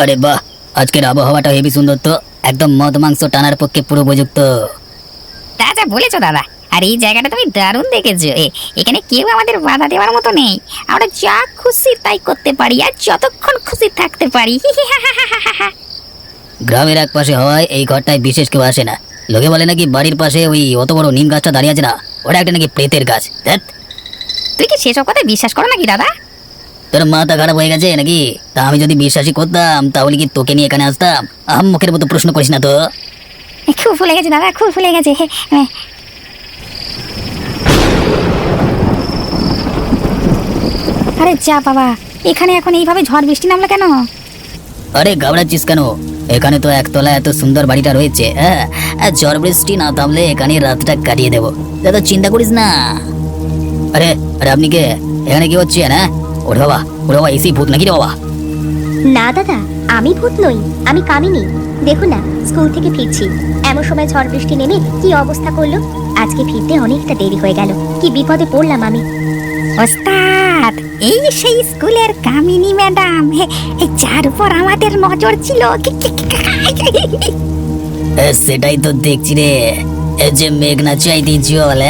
আরে বাহ, আজকের আবহাওয়াটা হেবি সুন্দর তো। একদম মদ মাংস টানার পক্ষে পুরো উপযুক্ত। তা যা বলেছো দাদা। আর এই জায়গাটা তুমি দারুণ দেখেছো। এখানে কেউ আমাদের বাধা দেওয়ার মতো নেই। আমরা যা খুশি তাই করতে পারি আর যতক্ষণ খুশি থাকতে পারি। গ্রামের এক পাশে হওয়ায় এই ঘরটায় বিশেষ কেউ আসে না। লোকে বলে নাকি বাড়ির পাশে ওই অত বড় নিম গাছটা দাঁড়িয়ে আছে না, ওটা একটা নাকি প্রেতের গাছ। ধ্যাৎ, তুই কি সেসব কথা বিশ্বাস করো নাকি দাদা? তোর মাথা খারাপ হয়ে গেছে নাকি? তা আমি যদি বিশ্বাসই করতাম তাহলে কি তোকে নিয়ে এখানে আসতাম? মুখের মতো প্রশ্ন করিস না তো। খুব ফুলে গেছে দাদা, খুব ফুলে গেছে। আরে যা বাবা, এখানে এখন এইভাবে ঝড় বৃষ্টি নামলো কেন? আরে ঘাবড়াচ্ছিস কেন? এখানে তো একতলা এত সুন্দর বাড়িটা রয়েছে। হ্যাঁ, ঝড় বৃষ্টি না থামলে এখানে রাতটা কাটিয়ে দেবো। দাদা চিন্তা করিস না। আরে আরে আপনি কে? এখানে কি হচ্ছে? না ওরে বাবা, ওরে বাবা, এসি ভূত নাকি রে বাবা? না দাদা, আমি ভূত নই, আমি কামিনী। দেখুন না, স্কুল থেকে ফিরছি, এমন সময় ঝড় বৃষ্টি নেমে কি অবস্থা করলো। আজকে ফিরতে অনেকটা দেরি হয়ে গেল, কি বিপদে পড়লাম আমি। ওস্তাদ, এই সেই স্কুলের কামিনী ম্যাডাম, যার উপর আমাদের নজর ছিল। সেটাই তো দেখছি রে, যে মেঘনা চাইতে জল।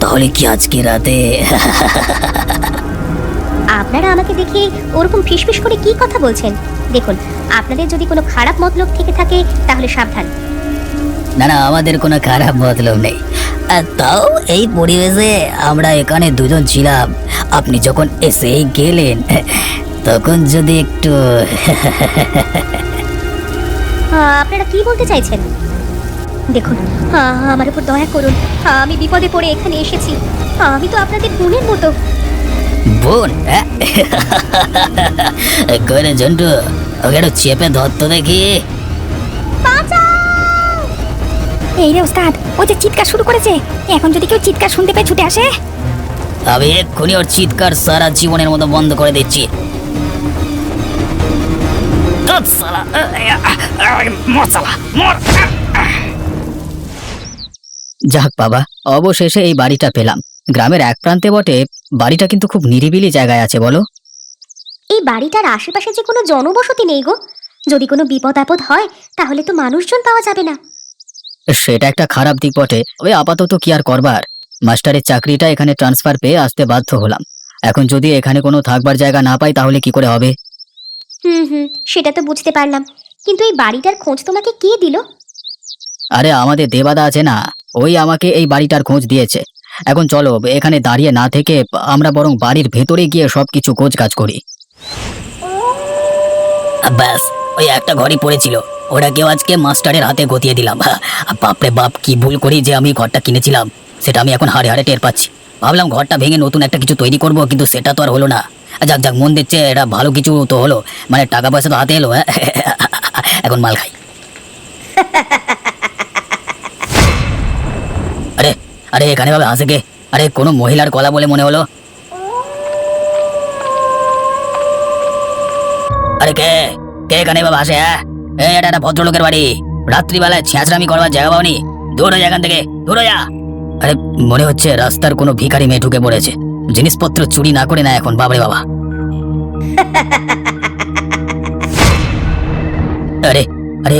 তাহলে কি আজকে রাতে? আপনারা আমাকে দেখে ওরকম ফিসফিস করে কি কথা বলছেন? দেখুন, আপনাদের যদি কোনো খারাপ মতলব থেকে থাকে তাহলে সাবধান। না না, আমাদের কোনো খারাপ মতলব নেই। তাও এই পরিবেশে আমরা এখানে দুজন ছিলাম, আপনি যখন এসে গেলেন তখন যদি একটু আপনারা কি বলতে চাইছেন? দেখুন, আমার উপর দয়া করুন, আমি বিপদে পড়ে এখানে এসেছি। আমি তো আপনাদের বোনের মতো। বোন? করে জন্টু, ওকে একটু চেপে ধরতো দেখি। এই রে ওস্তাদ, ও যে চিৎকার শুরু করেছে। এখন যদি কেউ চিৎকার শুনতে পেয়ে ছুটে আসে। আমি এক্ষুনি ওর চিৎকার সারা জীবনের মতো বন্ধ করে দিচ্ছি। যাক বাবা, অবশেষে এই বাড়িটা পেলাম। গ্রামের এক প্রান্তে বটে, বাড়িটা কিন্তু খুব নিরিবিলি জায়গায় আছে। বলো, এই বাড়িটার আশেপাশে যে কোনো জনবসতি নেই গো। যদি কোনো বিপদ আপদ হয় তাহলে তো মানুষজন পাওয়া যাবে না। সেটা একটা খারাপ দিক বটে। ওই আপাতত কি আর করবার, মাস্টারের চাকরিটা এখানে ট্রান্সফার পেয়ে আসতে বাধ্য হলাম। এখন যদি এখানে কোনো থাকবার জায়গা না পাই তাহলে কি করে হবে? হুম, সেটা তো বুঝতে পারলাম, কিন্তু এই বাড়িটার খোঁজ তোমাকে কে দিল? আরে আমাদের দেবাদা আছে না, ওই আমাকে এই বাড়িটার খোঁজ দিয়েছে। এখন চলো এখানে দাঁড়িয়ে না থেকে আমরা বরং বাড়ির ভেতরে গিয়ে সবকিছু খোঁজ কাজ করি। ব্যাস, ওই একটা ঘরই পড়েছিল, ওটা কেউ আজকে মাস্টারের হাতে গতিয়ে দিলাম। বাপরে বাপ, কি ভুল করি যে আমি ঘরটা কিনেছিলাম সেটা আমি এখন হাড়ে হাড়ে টের পাচ্ছি। ভাবলাম ঘরটা ভেঙে নতুন একটা কিছু তৈরি করব, কিন্তু সেটা তো আর হলো না। যাক যাক, মন দিচ্ছে, এটা ভালো কিছু তো হলো, মানে টাকা পয়সা তো হাতে এলো। এখন মাল খাই। আরে আরে, এখানে ভাবে হাসে কে? আরে কোনো মহিলার গলা বলে মনে হলো। আরে কে কে এখানে বাবা আসে? এটা একটা ভদ্রলোকের বাড়ি, রাত্রিবেলায় ছেঁচড়ামি করবার জায়গা পাওনি? দূর হয়ে যা এখান থেকে, দূর হয়ে যা। আরে মনে হচ্ছে রাস্তার কোনো ভিখারি মেয়ে ঢুকে পড়েছে, জিনিসপত্র চুরি না করে না এখন। বাবারে বাবা। আরে আরে,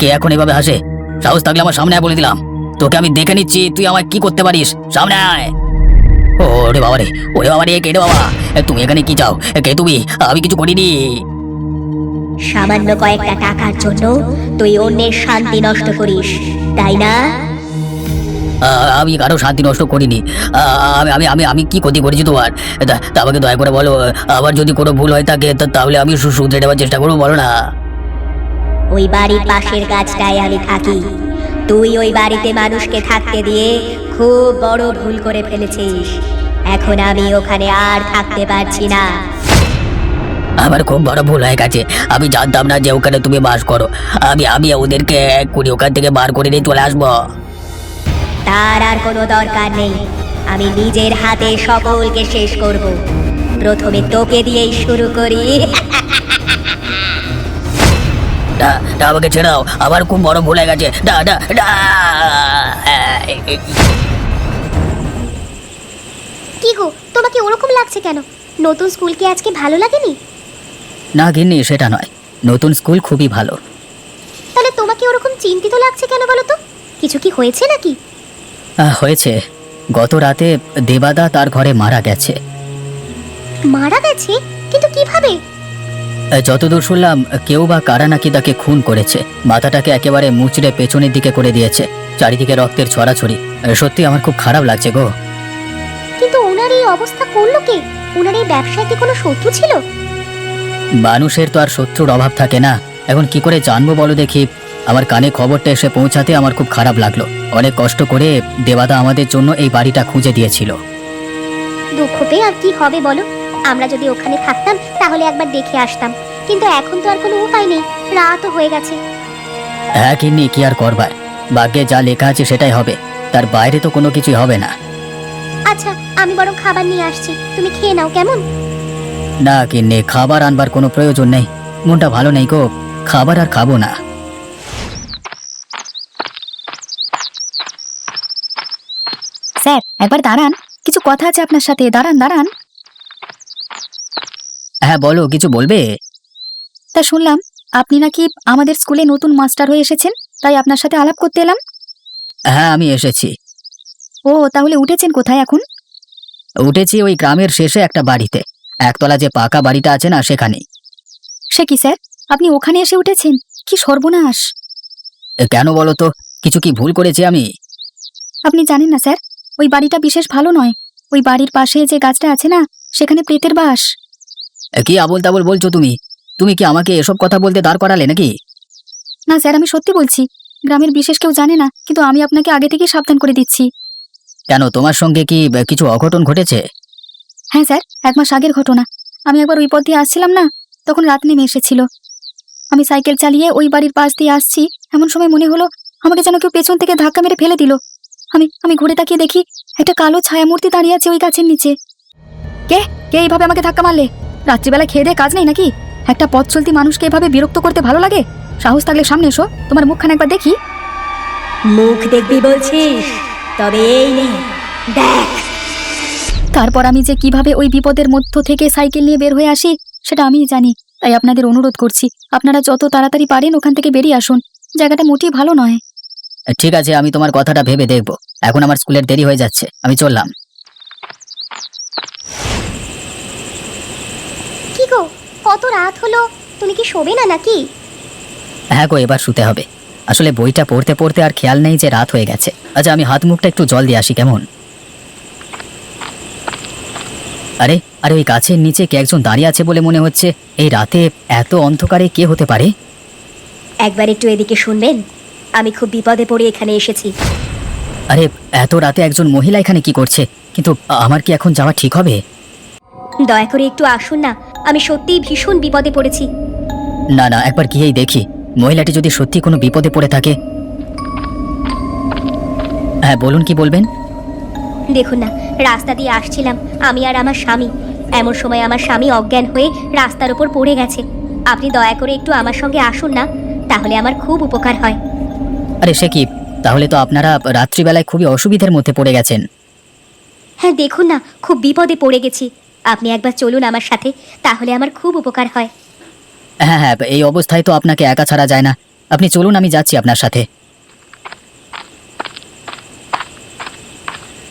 কে এখন এভাবে হাসে? সাহস থাকলে আমার সামনে আয়, বলে দিলাম। তোকে আমি দেখে নিচ্ছি, তুই আমায় কি করতে পারিস। সামনে আয়। ওরে বাবা রে, ওরে বাবা রে, কে রে বাবা? তুমি এখানে কি চাও? কে তুমি? আমি কিছু করিনি। সামান্য কয়েকটা টাকার জন্য তুই অন্যের শান্তি নষ্ট করিস, তাই না? আমি কারো শান্তি নষ্ট করিনি। আমি আমি আমি আমি কি ক্ষতি করেছি তোমার? তা আমাকে দয়া করে বলো। আবার যদি কোনো ভুল হয়ে থাকে তাহলে আমি শুধরে নেওয়ার চেষ্টা করবো, বলো না। ওই বাড়ির পাশের গাছটায় আমি থাকি। তুই ওই বাড়িতে মানুষকে থাকতে দিয়ে খুব বড় ভুল করে ফেলেছিস। এখন আমি ওখানে আর থাকতে পারছি না। আমার খুব বড় ভুল হয়ে গেছে, আমি জানতাম না যে ওখানে তুমি বাস করো। আমি আমি ওদেরকে এক্ষুনি ওখান থেকে বার করে নিয়ে চলে আসবো। তার আর কোনো দরকার নেই, আমি নিজের হাতে সকলকে শেষ করব। প্রথমে তোকে দিয়েই শুরু করি। আমাকে ছেড়াও, আমার খুব বড় ভুল হয়ে গেছে। কি গো, তোমাকে ওরকম লাগছে কেন? নতুন স্কুল কি আজকে ভালো লাগেনি? না গিন্নি, সেটা নয়। নতুন স্কুল খুবই ভালো। তাহলে তোমাকে ওরকম চিন্তিত লাগছে কেন বলো তো? কিছু কি হয়েছে নাকি? হয়েছে। গত রাতে দেবাদা তার ঘরে মারা গেছে। মারা গেছে? কিন্তু কিভাবে? যতদূর শুনলাম কেউ বা কারা নাকি তাকে খুন করেছে। মাথাটাকে একেবারে মুচড়ে পেছনের দিকে করে দিয়েছে, চারিদিকে রক্তের ছড়াছড়ি। সত্যি আমার খুব খারাপ লাগছে গো। কিন্তু ওনার এই অবস্থা করলো কে? ওনার এই ব্যবসায় কি কোনো শত্রু ছিল? মানুষের তো আর শত্রুর অভাব থাকে না। এখন কি করে জানবো বলো দেখি। আমার কানে খবরটা এসে পৌঁছাতে আমার খুব খারাপ লাগলো। অনেক কষ্ট করে দেবাদা আমাদের জন্য এই বাড়িটা খুঁজে দিয়েছিল। দুঃখ পেয়ে আর কি হবে বলো? আমরা যদি ওখানে থাকতাম তাহলে একবার দেখে আসতাম, কিন্তু এখন তো আর কোনো উপায় নেই, রাতও হয়ে গেছে। হ্যাঁ কিন্নি, কি আর করবার, ভাগ্যে যা লেখা আছে সেটাই হবে, তার বাইরে তো কোনো কিছুই হবে না। আচ্ছা, আমি বরং খাবার নিয়ে আসছি, তুমি খেয়ে নাও কেমন? না কিন্নি, খাবার আনবার কোনো প্রয়োজন নেই, মনটা ভালো নেই গো, খাবার আর খাবো না। স্যার একবার দাঁড়ান, কিছু কথা আছে আপনার সাথে। দাঁড়ান দাঁড়ান। হ্যাঁ বলো, কিছু বলবে? তা শুনলাম আপনি নাকি আমাদের স্কুলে নতুন মাস্টার হয়ে এসেছেন, তাই আপনার সাথে আলাপ করতে এলাম। হ্যাঁ আমি এসেছি। ও, তাহলে উঠেছেন কোথায় এখন? উঠেছি ওই গ্রামের শেষে একটা বাড়িতে, একতলা যে পাকা বাড়িটা আছে না সেখানে। সে কি স্যার, আপনি ওখানে এসে উঠেছেন? কি সর্বনাশ! কেন বলো তো, কিছু কি ভুল করেছি আমি? আপনি জানেন না স্যার, ওই বাড়িটা বিশেষ ভালো নয়। ওই বাড়ির পাশে যে গাছটা আছে না, সেখানে প্রেতের বাস। কি আবোল তাবোল বলছো তুমি? তুমি কি আমাকে এসব কথা বলতে দাঁড় করালে নাকি? না স্যার, আমি সত্যি বলছি। গ্রামের বিশেষ কেউ জানে না, কিন্তু আমি আপনাকে আগে থেকেই সাবধান করে দিচ্ছি। কেন, তোমার সঙ্গে কি কিছু অঘটন ঘটেছে? হ্যাঁ স্যার, 1 মাস আগের ঘটনা। আমি একবার ওই পথ দিয়ে আসছিলাম না, তখন রাত নেমে এসেছিল। আমি সাইকেল চালিয়ে ওই বাড়ির পাশ দিয়ে আসছি, এমন সময় মনে হলো আমাকে যেন কেউ পেছন থেকে ধাক্কা মেরে ফেলে দিল। আমি ঘুরে তাকিয়ে দেখি একটা কালো ছায়ামূর্তি দাঁড়িয়ে আছে ওই গাছের নিচে। কে কে এইভাবে আমাকে ধাক্কা মারলে? রাত্রিবেলা খেয়ে দেয়ে কাজ নেই নাকি? একটা পথ চলতি মানুষকে এভাবে বিরক্ত করতে ভালো লাগে? সাহস থাকলে সামনে এসো, তোমার মুখখানে একবার দেখি। মুখ দেখবি বলছিস? তবে এই নে, দেখ। তারপর আমি যে কিভাবে ওই বিপদের মধ্য থেকে সাইকেল নিয়ে বের হয়ে আসি সেটা আমিই জানি। তাই আপনাদের অনুরোধ করছি, আপনারা যত তাড়াতাড়ি পারেন ওখান থেকে বেরিয়ে আসুন। জায়গাটা মোটেই ভালো নয়। ঠিক আছে, আমি তোমার কথাটা ভেবে দেখব। এখন আমার স্কুলের দেরি হয়ে যাচ্ছে, আমি চললাম। কি গো, কত রাত হলো, তুমি কি শোবে না নাকি? হ্যাঁ গো, এবার শুতে হবে। আসলে বইটা পড়তে পড়তে আর খেয়াল নেই যে রাত হয়ে গেছে। আচ্ছা, আমি হাত মুখটা একটু জল দিয়ে আসি কেমন? আরে আরে, ওই গাছের নিচে কে একজন দাঁড়িয়ে আছে বলে মনে হচ্ছে। এই রাতে এত অন্ধকারে কে হতে পারে? একবার একটু এদিকে শুনবেন, আমি খুব বিপদে পড়ে এখানে এসেছি। আরে এত রাতে একজন মহিলা এখানে কি করছে? কিন্তু আমার কি এখন যাওয়া ঠিক হবে? দয়া করে একটু আসুন না, আমি সত্যিই ভীষণ বিপদে পড়েছি। না না, একবার গিয়েই দেখি, মহিলাটি যদি সত্যি কোনো বিপদে পড়ে থাকে। হ্যাঁ বলুন, কি বলবেন? দেখুন না, রাস্তা দিয়ে আসছিলাম আমি আর আমার স্বামী, এমন সময় আমার স্বামী অজ্ঞান হয়ে রাস্তার উপর পড়ে গেছে। আপনি দয়া করে একটু আমার সঙ্গে আসুন না, তাহলে আমার খুব উপকার হয়। আরে সে কি, তাহলে তো আপনারা রাত্রিবেলায় খুবই অসুবিধার মধ্যে পড়ে গেছেন। হ্যাঁ দেখুন না, খুব বিপদে পড়ে গেছি। আপনি একবার চলুন আমার সাথে, তাহলে আমার খুব উপকার হয়। হ্যাঁ হ্যাঁ, এই অবস্থায় তো আপনাকে একা ছাড়া যায় না। আপনি চলুন, আমি যাচ্ছি আপনার সাথে।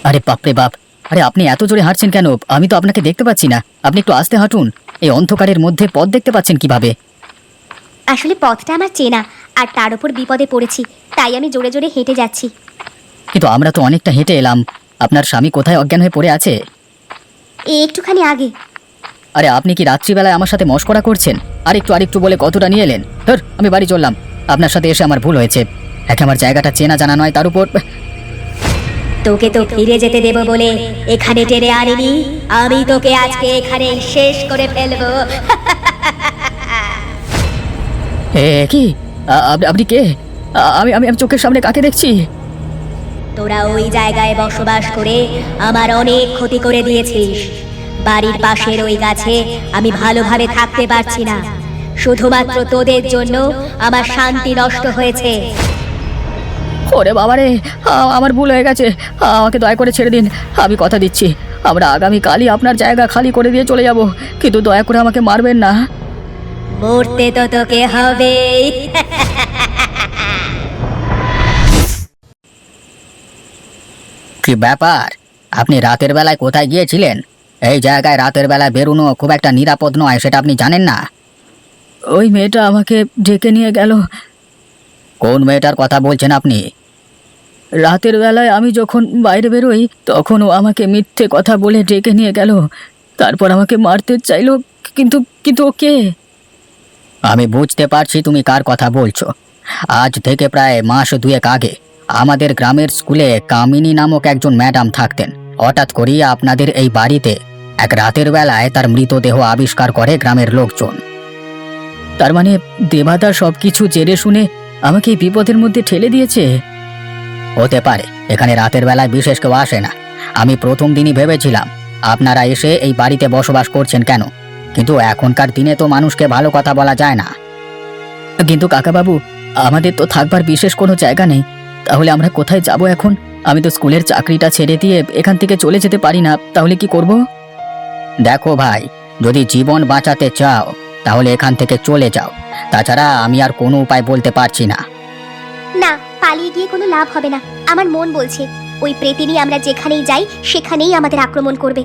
আরে বাপরে বাপ, আরে আপনি এত জোরে হাঁটছেন কেন? আমি তো আপনাকে দেখতে পাচ্ছি না, আপনি একটু আস্তে হাঁটুন। এই অন্ধকারের মধ্যে পথ দেখতে পাচ্ছেন কিভাবে? আসলে পথটা আমার চেনা, আর তার উপর বিপদে পড়েছি, তাই আমি জোরে জোরে হেঁটে যাচ্ছি। কিন্তু আমরা তো অনেকটা হেঁটে এলাম, আপনার স্বামী কোথায় অজ্ঞান হয়ে পড়ে আছে? একটুখানি আগে। আরে আপনি কি রাত্রিবেলায় আমার সাথে মশকরা করছেন? আরেকটু বলে কতটা নিয়ে এলেন? ধর, আমি বাড়ি চললাম। আপনার সাথে এসে আমার ভুল হয়েছে। একে আমার জায়গাটা চেনা জানা নয়, তার উপর তোকে তো ফিরে যেতে দেব বলে এখানে টেনে আনিনি, আমি তোকে আজকে এখানে শেষ করে ফেলবো। কি আপনি কে? আমি আমি আমি চোখের সামনে কাকে দেখছি? তোরা ওই জায়গায় বসবাস করে আমার অনেক ক্ষতি করে দিয়েছিস। বাড়ির পাশের ওই গাছে আমি ভালোভাবে থাকতে পারছি না, শুধুমাত্র তোদের জন্য আমার শান্তি নষ্ট হয়েছে। ওরে বাবারে, আমার ভুল হয়ে গেছে, আমাকে দয়া করে ছেড়ে দিন। আমি কথা দিচ্ছি, আমরা আগামীকালই আপনার জায়গা খালি করে দিয়ে চলে যাব, কিন্তু দয়া করে আমাকে মারবেন না। মরতে তো তোকে হবেই। কি ব্যাপার, আপনি রাতের বেলায় কোথায় গিয়েছিলেন? এই জায়গায় রাতের বেলায় বেরোনো খুব একটা নিরাপদ নয়, সেটা আপনি জানেন না? ওই মেয়েটা আমাকে ডেকে নিয়ে গেল। কোন মেয়েটার কথা বলছেন আপনি? রাতের বেলায় আমি যখন বাইরে বেরোই তখন ও আমাকে মিথ্যে কথা বলে ডেকে নিয়ে গেল, তারপর আমাকে মারতে চাইলো। কিন্তু কিন্তু ও কে? আমি বুঝতে পারছি তুমি কার কথা বলছো। আজ থেকে প্রায় মাস দুয়েক আগে আমাদের গ্রামের স্কুলে কামিনী নামক একজন ম্যাডাম থাকতেন। হঠাৎ করেই আপনাদের এই বাড়িতে এক রাতের বেলায় তার মৃতদেহ আবিষ্কার করে গ্রামের লোকজন। তার মানে দেবাদা সবকিছু জেনে শুনে আমাকে এই বিপদের মধ্যে ঠেলে দিয়েছে। হতে পারে, এখানে রাতের বেলায় বিশেষ কেউ আসে না। আমি প্রথম দিনই ভেবেছিলাম আপনারা এসে এই বাড়িতে বসবাস করছেন কেন, কিন্তু এখনকার দিনে তো মানুষকে ভালো কথা বলা যায় না। কিন্তু কাকাবাবু, আমাদের তো থাকবার বিশেষ কোনো জায়গা নেই, তাহলে আমরা কোথায় যাব এখন? আমি তো স্কুলের চাকরিটা ছেড়ে দিয়ে এখান থেকে চলে যেতে পারি না, তাহলে কি করব? দেখো ভাই, যদি জীবন বাঁচাতে চাও তাহলে এখান থেকে চলে যাও, তাছাড়া আমি আর কোনো উপায় বলতে পারছি না। না, পালিয়ে গিয়ে কোনো লাভ হবে না। আমার মন বলছে ওই প্রেতিনী আমরা যেখানেই যাই সেখানেই আমাদের আক্রমণ করবে।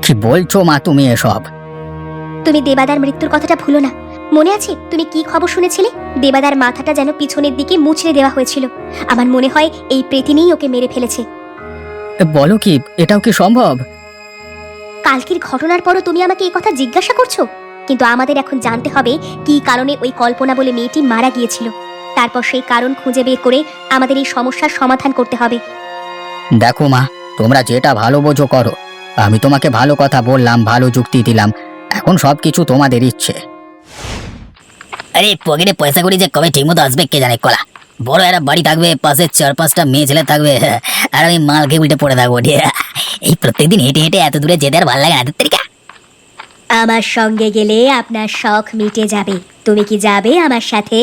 কি বলছো মা তুমি এসব? তুমি দেবাদার মৃত্যুর কথাটা ভুলো না। মনে আছে তুমি কি খবর শুনেছিলে? দেবাদার মাথাটা যেন পিছনের দিকে মুচড়ে দেওয়া হয়েছিল। আমার মনে হয় এই প্রেতিনীই ওকে মেরে ফেলেছে। বলো কি, এটাও কি সম্ভব? কালকের ঘটনার পরও তুমি আমাকে এই কথা জিজ্ঞাসা করছো? কিন্তু আমাদের এখন জানতে হবে কি কারণে ওই কল্পনা বলে মেয়েটি মারা গিয়েছিল। তারপর সেই কারণ খুঁজে বের করে আমাদের এই সমস্যার সমাধান করতে হবে। দেখো মা, তোমরা যেটা ভালো বোঝো করো। আমি তোমাকে ভালো কথা বললাম, ভালো যুক্তি দিলাম, এখন সবকিছু তোমাদের ইচ্ছে। আরে পকেটে পয়সা করি যে কবে ঠিক মতো আসবে কে জানে। কলা বড় একটা বাড়ি থাকবে, পাশে 4-5টা মেয়ে ছেলে থাকবে, আর আমি মালকে উল্টে পড়ে থাকবো। এই প্রত্যেকদিন হেঁটে হেঁটে এত দূরে যেতে আর ভালো লাগে না। তরিকা আমার সঙ্গে গেলে আপনার শখ মিটে যাবে। তুমি কি যাবে আমার সাথে?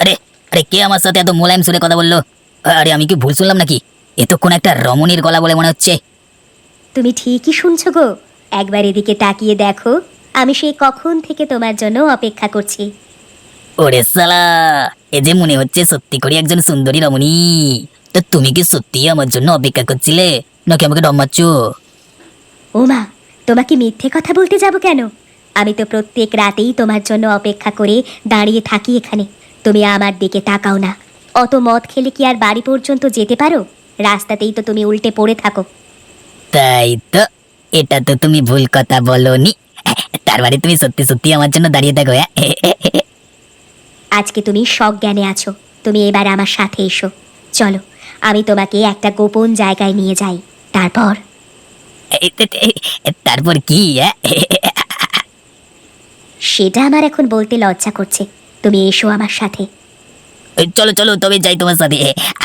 আরে আরে, কে আমার সাথে এত মোলায়েম সুরে কথা বললো? আরে আমি কি ভুল শুনলাম নাকি? এতক্ষণ একটা রমণীর গলা বলে মনে হচ্ছে। তুমি ঠিকই শুনছো গো। একবার এদিকে তাকিয়ে দেখো, আমি সেই কখন থেকে তোমার জন্য অপেক্ষা করছি। ওরে সালা, এ যে মনে হচ্ছে সত্যি করে একজন সুন্দরী রমণী। তো তুমি কি সত্যি আমার জন্য অপেক্ষা করছিলে নাকি আমাকে ডমাচ্ছ? ওমা, তোমাকে মিথ্যে কথা বলতে যাব কেন? আমি তো প্রত্যেক রাতেই তোমার জন্য অপেক্ষা করে দাঁড়িয়ে থাকি এখানে। তুমি আমার দিকে তাকাও না। অত মদ খেলে কি আর বাড়ি পর্যন্ত যেতে পারো? রাস্তাতেই তো তুমি উল্টে পড়ে থাকো। তাই তো, এটা তো তুমি ভুল কথা বলনি। তার মানে তুমি সত্যি সত্যি আমার জন্য দাঁড়িয়ে থাকো। আজকে তুমি সজ্ঞানে আছো। তুমি এবার আমার সাথে এসো। চলো, আমি তোমাকে একটা গোপন জায়গায় নিয়ে যাই। তারপর তারপর কি? সেটা আমার এখন বলতে লজ্জা করছে। তুমি এসো আমার সাথে। চলো চলো, তবে যাই তোমার সাথে।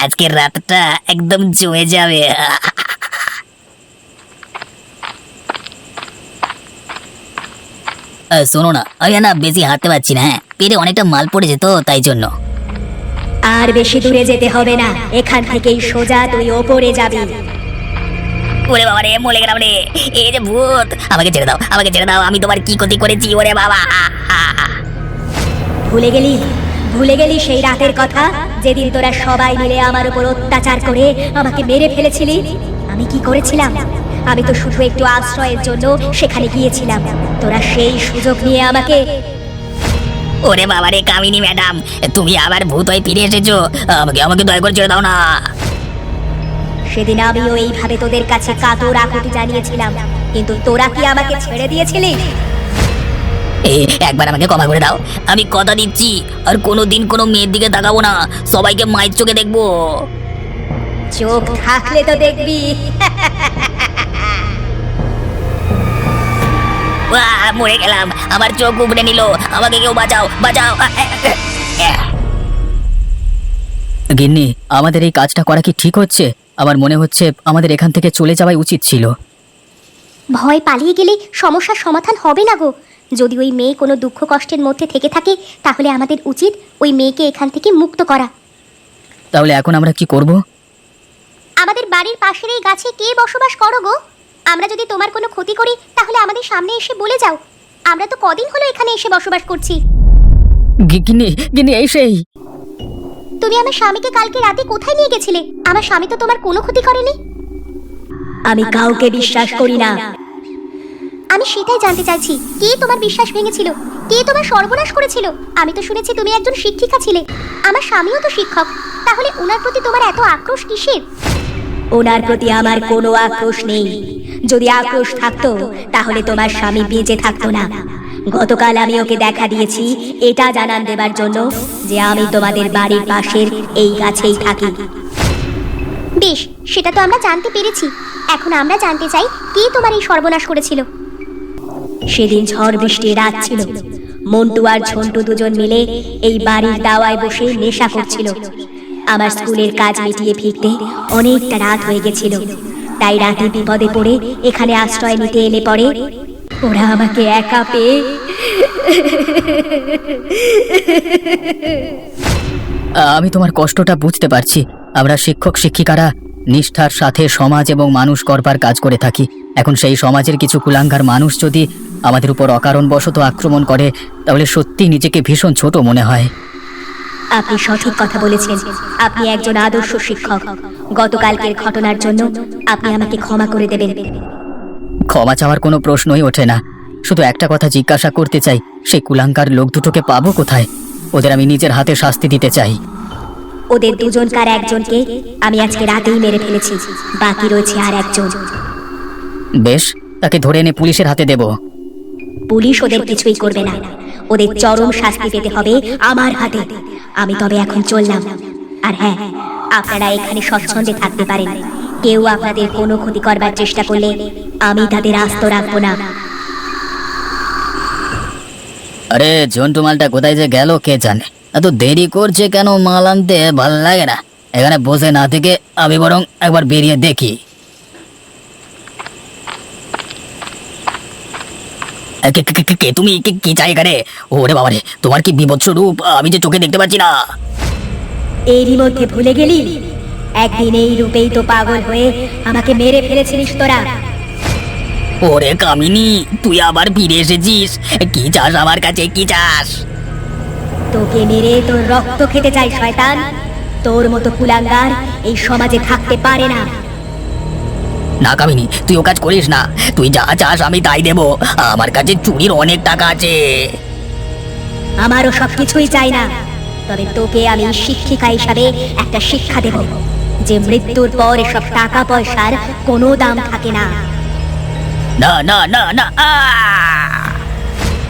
আজকের রাতটা একদম জমে যাবে। শোনো না, আমি না বেশি হাঁটতে পারছি না। পেটে অনেকটা মাল পড়েছে তো, তাই জন্য। আর বেশি দূরে যেতে হবে না। এখান থেকেই সোজা তুই ওপরে যাবি। ওরে বাবা রে, মরে গেলাম রে। এই যে ভূত, আমাকে ছেড়ে দাও, আমাকে ছেড়ে দাও। আমি তোমার কি ক্ষতি করেছি? ওরে বাবা! ভুলে গেলি সেই রাতের কথা, যেদিন তোরা সবাই মিলে আমার উপর অত্যাচার করে আমাকে মেরে ফেলেছিলি? আমি কি করেছিলাম? আমি তো শুধু একটু আশ্রয়ের জন্য সেখানে গিয়েছিলাম। তোরা সেই সুযোগ নিয়ে আমাকে... ওরে বাবা রে, কামিনী ম্যাডাম, তুমি আবার ভূত হয়ে ফিরে এসেছো। আমাকে আমাকে দয়া করে ছেড়ে দাও না। সেদিন আমিও এইভাবে তোদের কাছে কাতর আকুতি জানিয়েছিলাম, কিন্তু তোরা কি আমাকে ছেড়ে দিয়েছিলি? একবার আমাকে ক্ষমা করে দাও। আমি কথা দিচ্ছি আর কোনোদিন কোনো মেয়ের দিকে তাকাবো না, সবাইকে মায়ের চোখে দেখবো। চোখ থাকলে তো দেখবি। মরে গেলাম, আমার চোখ উপড়ে নিল। আমাকে কেউ বাঁচাও, বাঁচাও। গিন্নি, আমাদের এই কাজটা করা কি ঠিক হচ্ছে? আমার মনে হচ্ছে আমাদের এখান থেকে চলে যাওয়াই উচিত ছিল। ভয় পালিয়ে গেলে সমস্যার সমাধান হবে না গো। যদি ওই মেয়ে কোনো দুঃখ কষ্টের মধ্যে থেকে থাকে তাহলে আমাদের উচিত ওই মেয়েকে এখান থেকে মুক্ত করা। তাহলে এখন আমরা কি করব? আমাদের বাড়ির পাশের এই গাছে কে বসবাস করো গো? আমরা যদি তোমার কোনো ক্ষতি করি তাহলে আমাদের সামনে এসে বলে যাও। আমরা তো কদিন হলো এখানে এসে বসবাস করছি। গিন্নি গিন্নি এই সেই। তুমি আমার স্বামীকে কালকে রাতে কোথায় নিয়ে গেছিলে? আমার স্বামী তো তোমার কোনো ক্ষতি করেনি। আমি কাউকে বিশ্বাস করি না। আমি সেটাই জানতে চাইছি, কে তোমার বিশ্বাস ভেঙেছিল, কে তোমার সর্বনাশ করেছিল? আমি তো শুনেছি তুমি একজন শিক্ষিকা ছিলে, আমার স্বামীও তো শিক্ষক, তাহলে ওনার প্রতি তোমার এত আক্রোশ কিসের? ওনার প্রতি আমার কোনো আক্রোশ নেই। যদি আক্রোশ থাকতো তাহলে তোমার স্বামী বেঁচে থাকতো না। গতকাল আমি ওকে দেখা দিয়েছি এটা জানান দেবার জন্য যে আমি তোমাদের বাড়ির পাশের এই গাছেই থাকি। বেশ, সেটা তো আমরা জানতে পেরেছি। এখন আমরা জানতে চাই, কে তোমার এই সর্বনাশ করেছিল? সেদিন ঝড় বৃষ্টির রাত ছিল। মন্টু আর ঝন্টু দুজন মিলে এই বাড়ির দাওয়ায় বসে নেশা করছিল। আমার স্কুলের কাজ মিটিয়ে ফিরতে অনেকটা রাত হয়ে গেছিল, তাই রাতে বিপদে পড়ে এখানে আশ্রয় নিতে এলে পরে ওরা আমাকে একা পেয়ে আমি তোমার কষ্টটা বুঝতে পারছি। আমরা শিক্ষক শিক্ষিকারা নিষ্ঠার সাথে সমাজ এবং মানুষ করবার কাজ করে থাকি। এখন সেই সমাজের কিছু কুলাঙ্গার মানুষ যদি আমাদের উপর অকারণবশত আক্রমণ করে, তাহলে সত্যি নিজেকে ভীষণ ছোট মনে হয়। আপনি সঠিক কথা বলেছেন। আপনি একজন আদর্শ শিক্ষক। গতকালকের ঘটনার জন্য আপনি আমাকে ক্ষমা করে দেবেন। ক্ষমা চাওয়ার কোনো প্রশ্নই ওঠে না। শুধু একটা কথা জিজ্ঞাসা করতে চাই, সেই কুলাঙ্গার লোক দুটোকে পাবো কোথায়? ওদের আমি নিজের হাতে শাস্তি দিতে চাই। ওদের দুজনকার একজনকে আমি আজকে রাতেই মেরে ফেলেছি, বাকি রয়েছে আর একজন। বেশ, তাকে ধরে এনে পুলিশের হাতে দেব। পুলিশ ওদের কিছুই করবে না। ওদের চরম শাস্তি পেতে হবে আমার হাতে। আমি তবে এখন চললাম। আর হ্যাঁ, আপনারা এখানে স্বচ্ছন্দে থাকতে পারেন। কেউ আপনাদের কোনো ক্ষতি করবার চেষ্টা করলে আমি তাদের আস্ত রাখবো না। আরে ঝন্টু মালটা কোথায় যে গেল কে জানে। এত দেরি করছে কেন মাল আনতে? ভাল লাগে না এখানে বসে না থেকে, আমি বরং একবার বেরিয়ে দেখি। কে তুমি? কি চাই এখানে? ওরে বাবারে, তোমার কি বিভৎস রূপ, আমি যে চোখে দেখতে পাচ্ছি না। এরই মধ্যে ভুলে গেলি? একদিন এই রূপেই তো পাগল হয়ে আমাকে মেরে ফেলেছিলিস তোরা। ওরে কামিনী, তুই আবার ফিরে এসেছিস। কি চাস আমার কাছে, কি চাস? তোকে মেরে তোর রক্ত খেতে চাই শয়তান। তোর মতো কুলাঙ্গার এই সমাজে থাকতে পারে না। না কামিনী, তুই ও কাজ করিস না। তুই যা চাস আমি তাই দেব। আমার কাছে চুরির অনেক টাকা আছে। আমারও সবকিছুই চাই না, তবে তোকে আমি শিক্ষিকা হিসাবে একটা শিক্ষা দেব যে মৃত্যুর পর এসব টাকা পয়সার কোনো দাম থাকে না। না না না না,